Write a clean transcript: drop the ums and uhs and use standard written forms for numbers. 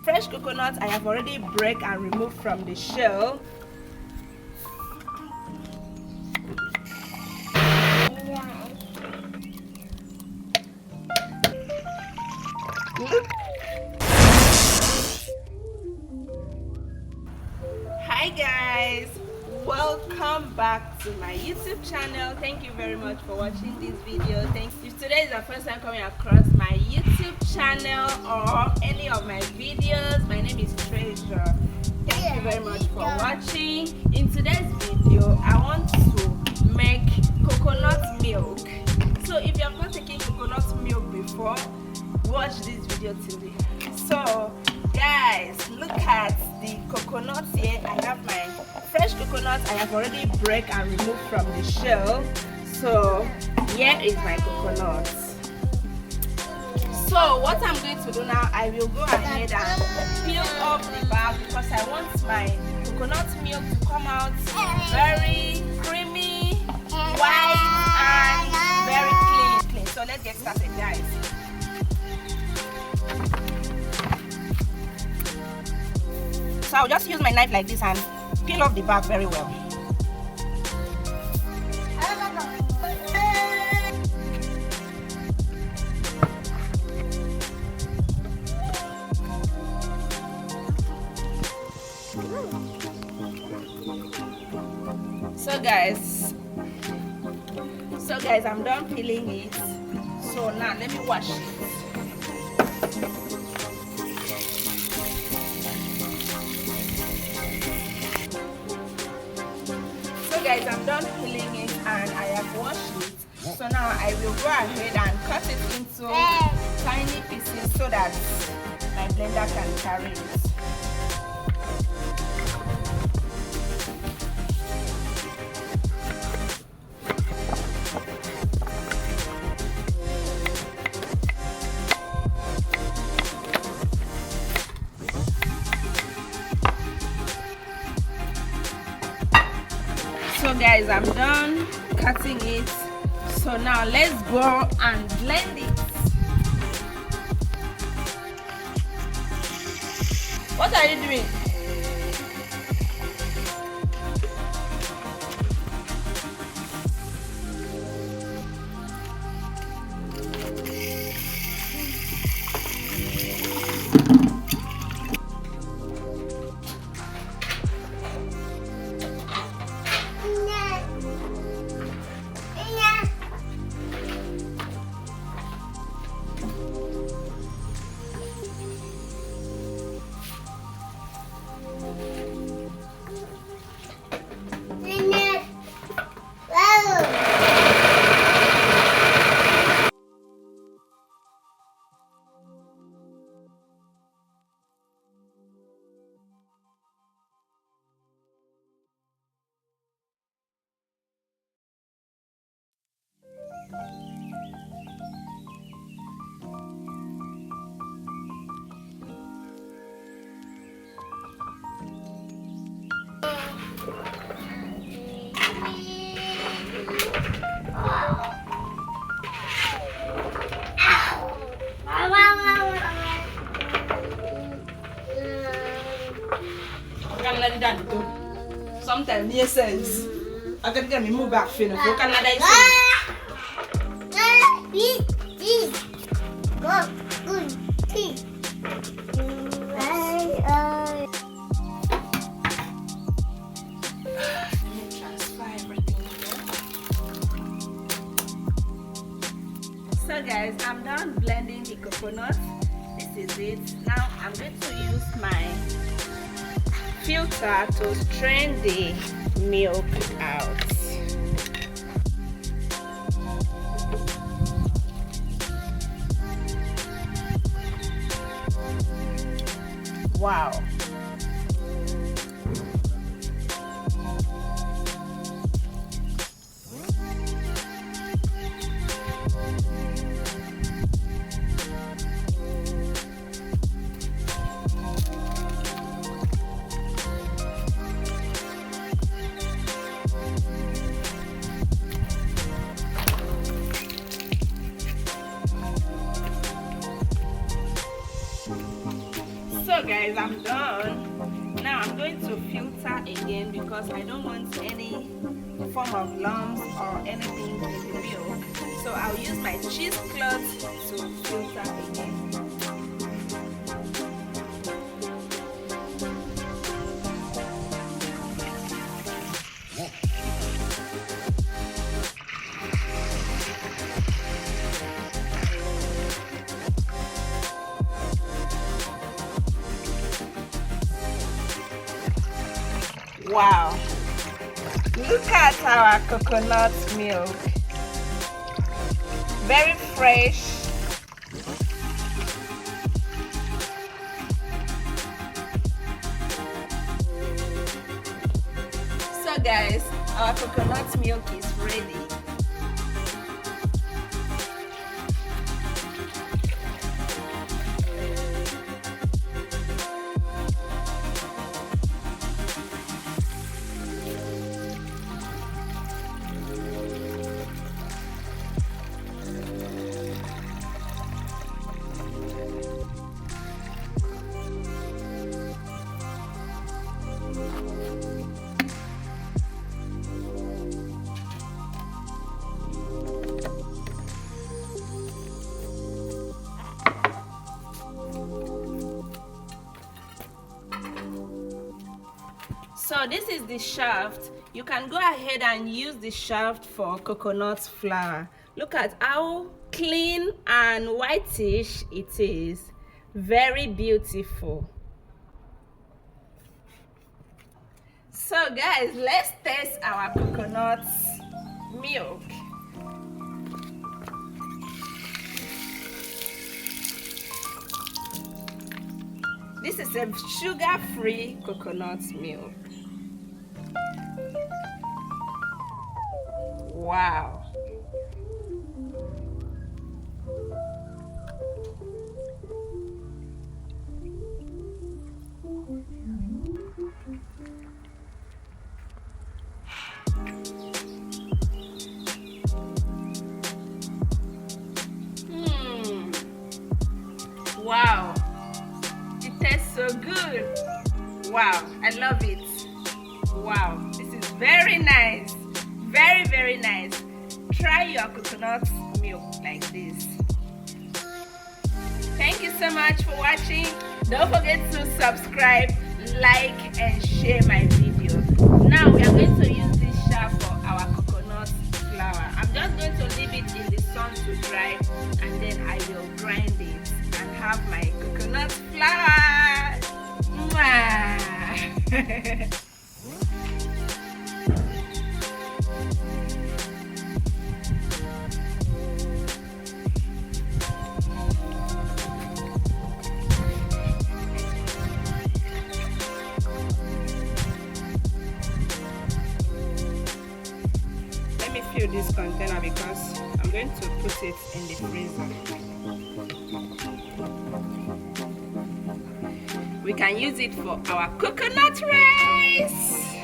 Fresh coconut I have already break and removed from the shell. Hi guys, welcome back to my YouTube channel. Thank you very much for watching this video. If today is the first time coming across my YouTube channel or any of my videos, my name is Treasure. Thank you very much for watching. In today's video I want to make coconut milk. So if you have not taken coconut milk before, watch this video till the end. So guys, look at the coconut here. I have my fresh coconut I have already break and removed from the shell. So here is my coconut. So what I'm going to do now, I will go ahead and peel off the back because I want my coconut milk to come out very creamy, white and very clean. So let's get started guys. So I'll just use my knife like this and peel off the back very well. So guys, I'm done peeling it. So now let me wash it. Guys, I'm done peeling it and I have washed it. So now I will go ahead and cut it into tiny pieces so that my blender can carry it. So guys, I'm done cutting it. So now let's go and blend it. What are you doing? Sometimes he says, I can get me move back for Canada. So guys, I'm done blending the coconut. This is it. Now I'm going to use my filter to strain the milk out. Wow. So guys, I'm done. Now I'm going to filter again because I don't want any form of lumps or anything in the milk. So I'll use my cheesecloth to filter again. Wow, look at our coconut milk, very fresh. So guys, our coconut milk is ready. So this is the shaft. You can go ahead and use the shaft for coconut flour. Look at how clean and whitish it is. Very beautiful. So guys, let's test our coconut milk. This is a sugar-free coconut milk. Wow. Wow. It tastes so good. Wow, I love it. Wow, this is very nice. Very, very nice. Try your coconut milk like this. Thank you so much for watching. Don't forget to subscribe, like, and share my video. Now we are going to use this shaft for our coconut flour. I'm just going to leave it in the sun to dry, and then I will grind it and have my coconut flour. Mwah. Let me fill this container because I'm going to put it in the freezer. We can use it for our coconut rice.